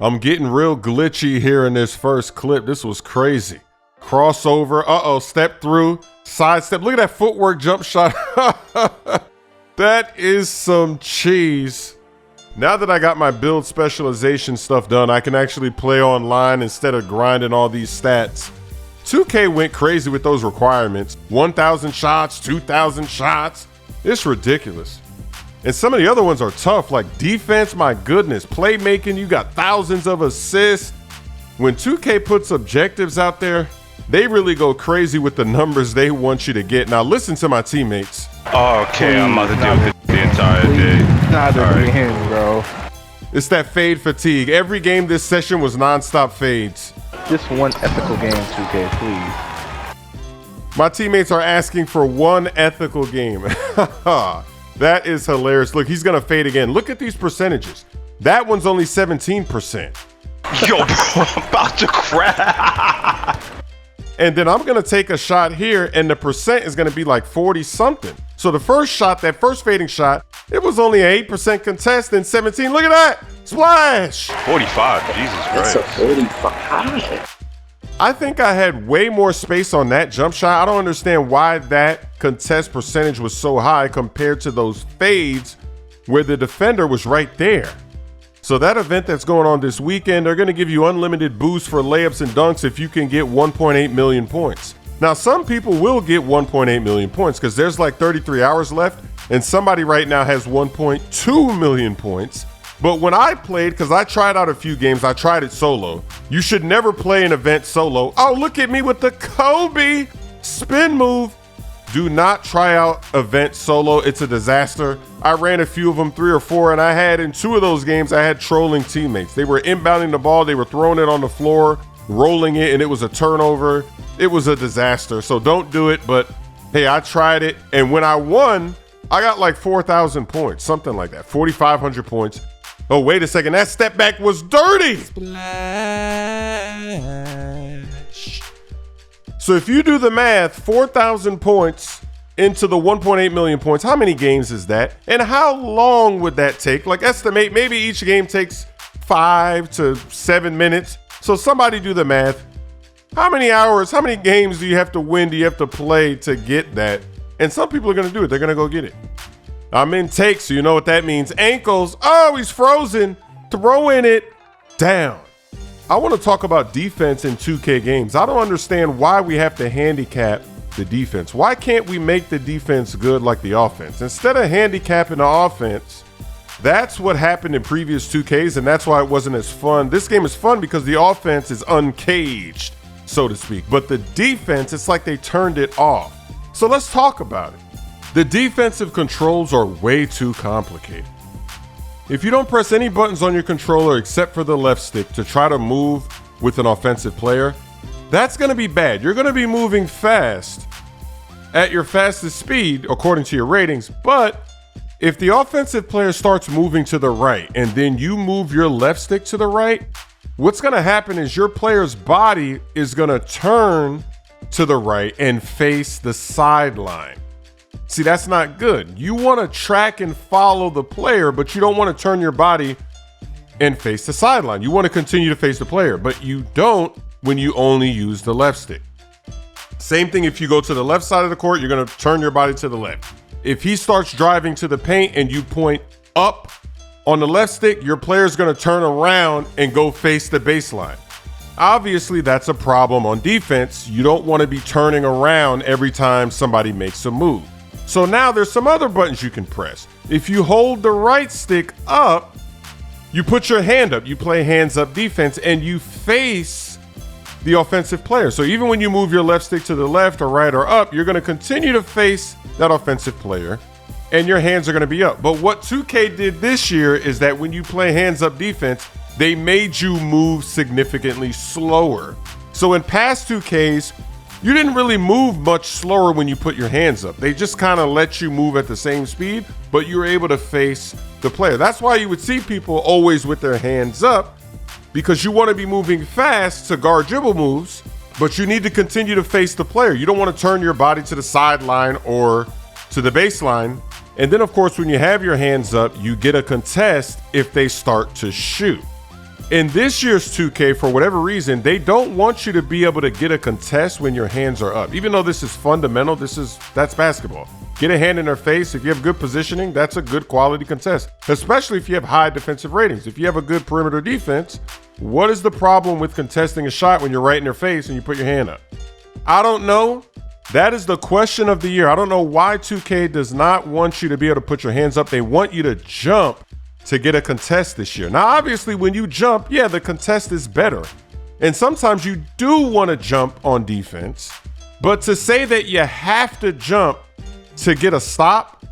I'm getting real glitchy here in this first clip. This was crazy. Crossover. Uh-oh, step through. Side step. Look at that footwork jump shot. That is some cheese. Now that I got my build specialization stuff done, I can actually play online instead of grinding all these stats. 2K went crazy with those requirements. 1,000 shots, 2,000 shots. It's ridiculous. And some of the other ones are tough, like defense, my goodness. Playmaking, you got thousands of assists. When 2K puts objectives out there, they really go crazy with the numbers they want you to get. Now listen to my teammates. Okay, I'm about to deal with the entire day. Not again, bro. It's that fade fatigue. Every game this session was non-stop fades. Just one ethical game, 2K, please. My teammates are asking for one ethical game. That is hilarious. Look, he's gonna fade again. Look at these percentages. That one's only 17%. Yo, bro, I'm about to crash. And then I'm gonna take a shot here and the percent is gonna be like 40 something. So the first shot, that first fading shot, it was only an 8% contest and 17. Look at that, splash. 45, Jesus Christ. That's a 45. I think I had way more space on that jump shot. I don't understand why that contest percentage was so high compared to those fades where the defender was right there. So that event that's going on this weekend, they're gonna give you unlimited boosts for layups and dunks if you can get 1.8 million points. Now, some people will get 1.8 million points because there's like 33 hours left and somebody right now has 1.2 million points. But when I played, because I tried out a few games, I tried it solo. You should never play an event solo. Oh, look at me with the Kobe spin move. Do not try out event solo. It's a disaster. I ran a few of them, 3 or 4, and I had in 2 of those games, I had trolling teammates. They were inbounding the ball, they were throwing it on the floor, rolling it, and it was a turnover. It was a disaster. So don't do it. But hey, I tried it. And when I won, I got like 4,000 points, something like that, 4,500 points. Oh, wait a second. That step back was dirty. Splash. So if you do the math, 4,000 points into the 1.8 million points, how many games is that? And how long would that take? Like estimate, maybe each game takes 5 to 7 minutes. So somebody do the math. How many hours, how many games do you have to win, do you have to play to get that? And some people are going to do it. They're going to go get it. I'm in take, so you know what that means. Ankles. Oh, he's frozen. Throwing it down. I want to talk about defense in 2K games. I don't understand why we have to handicap the defense. Why can't we make the defense good like the offense? Instead of handicapping the offense, that's what happened in previous 2Ks, and that's why it wasn't as fun. This game is fun because the offense is uncaged, so to speak. But the defense, it's like they turned it off. So let's talk about it. The defensive controls are way too complicated. If you don't press any buttons on your controller except for the left stick to try to move with an offensive player, that's going to be bad. You're going to be moving fast at your fastest speed according to your ratings, but if the offensive player starts moving to the right and then you move your left stick to the right, what's going to happen is your player's body is going to turn to the right and face the sideline. See, that's not good. You want to track and follow the player, but you don't want to turn your body and face the sideline. You want to continue to face the player, but you don't when you only use the left stick. Same thing if you go to the left side of the court, you're going to turn your body to the left. If he starts driving to the paint and you point up on the left stick, your player is going to turn around and go face the baseline. Obviously, that's a problem on defense. You don't want to be turning around every time somebody makes a move. So now there's some other buttons you can press. If you hold the right stick up, you put your hand up, you play hands up defense, and you face the offensive player. So even when you move your left stick to the left or right or up, you're going to continue to face that offensive player and your hands are going to be up. But what 2K did this year is that when you play hands up defense, they made you move significantly slower. So in past 2Ks, you didn't really move much slower when you put your hands up. They just kind of let you move at the same speed, but you were able to face the player. That's why you would see people always with their hands up, because you want to be moving fast to guard dribble moves, but you need to continue to face the player. You don't want to turn your body to the sideline or to the baseline. And then, of course, when you have your hands up, you get a contest if they start to shoot. In this year's 2K, for whatever reason, they don't want you to be able to get a contest when your hands are up. Even though this is fundamental, that's basketball. Get a hand in their face. If you have good positioning, that's a good quality contest, especially if you have high defensive ratings. If you have a good perimeter defense, what is the problem with contesting a shot when you're right in their face and you put your hand up? I don't know. That is the question of the year. I don't know why 2K does not want you to be able to put your hands up. They want you to jump to get a contest this year. Now, obviously, when you jump, yeah, the contest is better. And sometimes you do want to jump on defense. But to say that you have to jump to get a stop,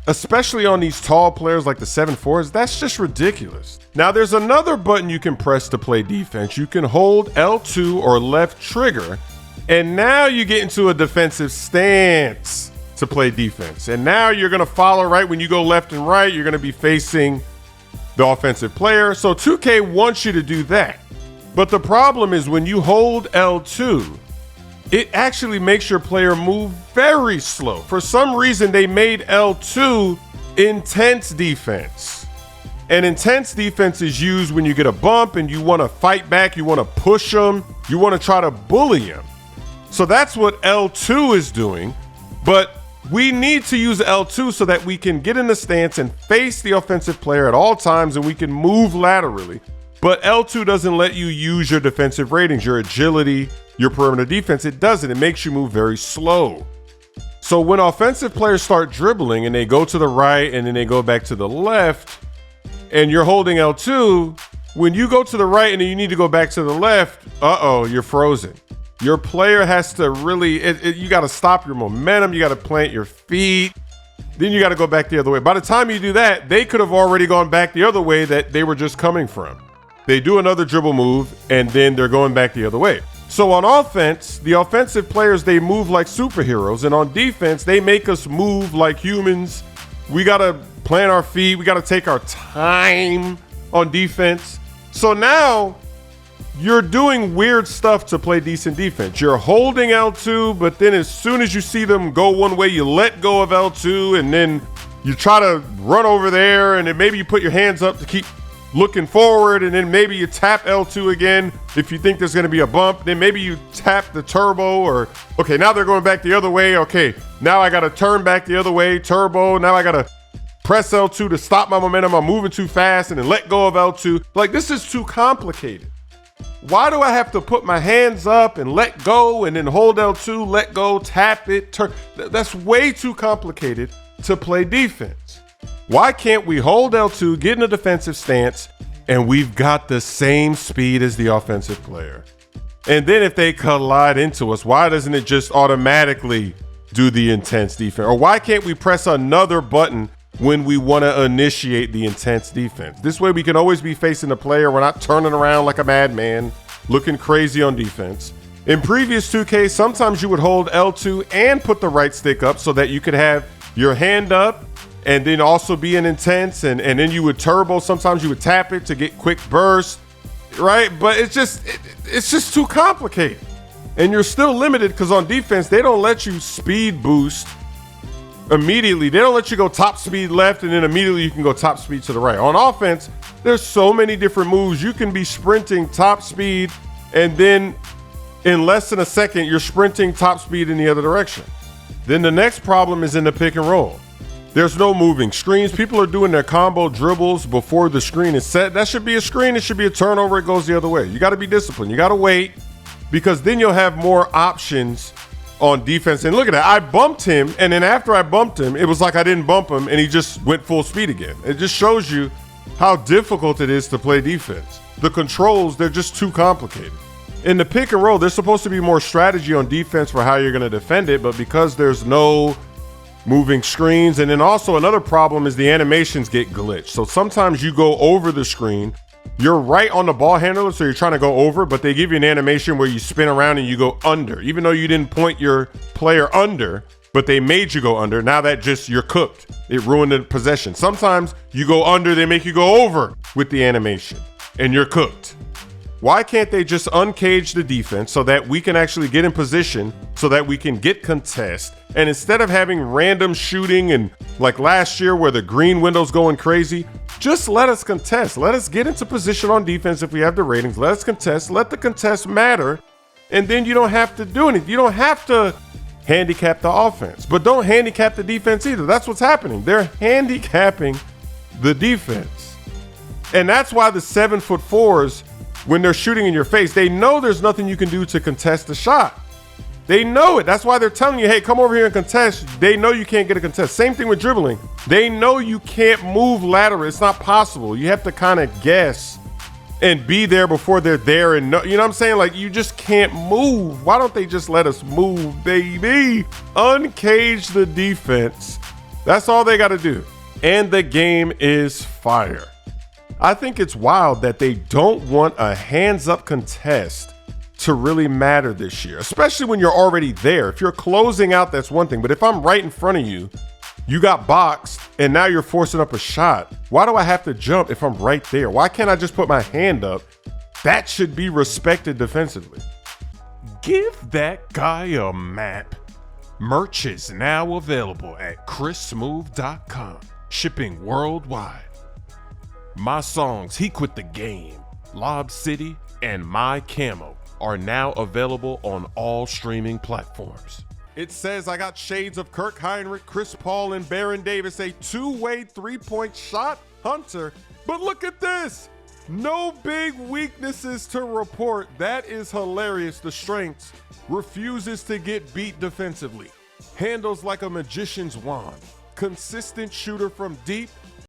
especially on these tall players like the 7'4s, that's just ridiculous. Now, there's another button you can press to play defense. You can hold L2 or left trigger, and now you get into a defensive stance to play defense. And now you're going to follow, right? When you go left and right, you're going to be facing the offensive player. So 2K wants you to do that. But the problem is when you hold L2, it actually makes your player move very slow. For some reason, they made L2 intense defense. And intense defense is used when you get a bump and you want to fight back, you want to push them, you want to try to bully them. So that's what L2 is doing. But we need to use L2 so that we can get in the stance and face the offensive player at all times and we can move laterally. But L2 doesn't let you use your defensive ratings, your agility, your perimeter defense. It doesn't. It makes you move very slow. So when offensive players start dribbling and they go to the right and then they go back to the left and you're holding L2, when you go to the right and then you need to go back to the left, you're frozen. Your player has to really, you got to stop your momentum. You got to plant your feet. Then you got to go back the other way. By the time you do that, they could have already gone back the other way that they were just coming from. They do another dribble move, and then they're going back the other way. So on offense, the offensive players, they move like superheroes. And on defense, they make us move like humans. We got to plant our feet. We got to take our time on defense. So now you're doing weird stuff to play decent defense. You're holding L2, but then as soon as you see them go one way, you let go of L2, and then you try to run over there, and then maybe you put your hands up to keep looking forward, and then maybe you tap L2 again if you think there's going to be a bump. Then maybe you tap the turbo, or okay, now they're going back the other way. Okay, now I got to turn back the other way, turbo. Now I got to press L2 to stop my momentum. I'm moving too fast, and then let go of L2. Like, this is too complicated. Why do I have to put my hands up and let go and then hold L2, let go, tap it, turn? That's way too complicated to play defense. Why can't we hold L2, get in a defensive stance, and we've got the same speed as the offensive player? And then if they collide into us, why doesn't it just automatically do the intense defense? Or why can't we press another button when we want to initiate the intense defense? This way we can always be facing the player. We're not turning around like a madman, looking crazy on defense. In previous 2K, sometimes you would hold L2 and put the right stick up so that you could have your hand up and then also be an intense, and then you would turbo. Sometimes you would tap it to get quick burst, right? But it's just too complicated. And you're still limited because on defense, they don't let you speed boost immediately. They don't let you go top speed left and then immediately you can go top speed to the right. On offense, there's so many different moves. You can be sprinting top speed and then in less than a second, you're sprinting top speed in the other direction. Then the next problem is in the pick and roll. There's no moving screens. People are doing their combo dribbles before the screen is set. That should be a screen. It should be a turnover. It goes the other way. You got to be disciplined. You got to wait because then you'll have more options on defense. And look at that. I bumped him. And then after I bumped him, it was like I didn't bump him and he just went full speed again. It just shows you how difficult it is to play defense. The controls, they're just too complicated. In the pick and roll, there's supposed to be more strategy on defense for how you're going to defend it. But because there's no moving screens, and then also another problem is the animations get glitched. So sometimes you go over the screen, you're right on the ball handler, so you're trying to go over, but they give you an animation where you spin around and you go under, even though you didn't point your player under, but they made you go under. Now that just, you're cooked. It ruined the possession. Sometimes you go under, they make you go over with the animation and you're cooked. Why can't they just uncage the defense so that we can actually get in position so that we can get contest. And instead of having random shooting and like last year where the green window's going crazy, just let us contest. Let us get into position on defense if we have the ratings. Let us contest. Let the contest matter. And then you don't have to do anything. You don't have to handicap the offense, but don't handicap the defense either. That's what's happening. They're handicapping the defense. And that's why the 7'4s, when they're shooting in your face, they know there's nothing you can do to contest the shot. They know it. That's why they're telling you, hey, come over here and contest. They know you can't get a contest. Same thing with dribbling. They know you can't move laterally. It's not possible. You have to kind of guess and be there before they're there. And know, you know what I'm saying? Like, you just can't move. Why don't they just let us move, baby? Uncage the defense. That's all they got to do. And the game is fire. I think it's wild that they don't want a hands-up contest to really matter this year, especially when you're already there. If you're closing out, that's one thing. But if I'm right in front of you, you got boxed, and now you're forcing up a shot. Why do I have to jump if I'm right there? Why can't I just put my hand up? That should be respected defensively. Give that guy a map. Merch is now available at chrissmooth.com, shipping worldwide. My songs, He Quit the Game, Lob City, and My Camo are now available on all streaming platforms. It says I got shades of Kirk Heinrich, Chris Paul, and Baron Davis, a two-way three-point shot hunter. But look at this. No big weaknesses to report. That is hilarious. The strengths: refuses to get beat defensively, handles like a magician's wand, consistent shooter from deep,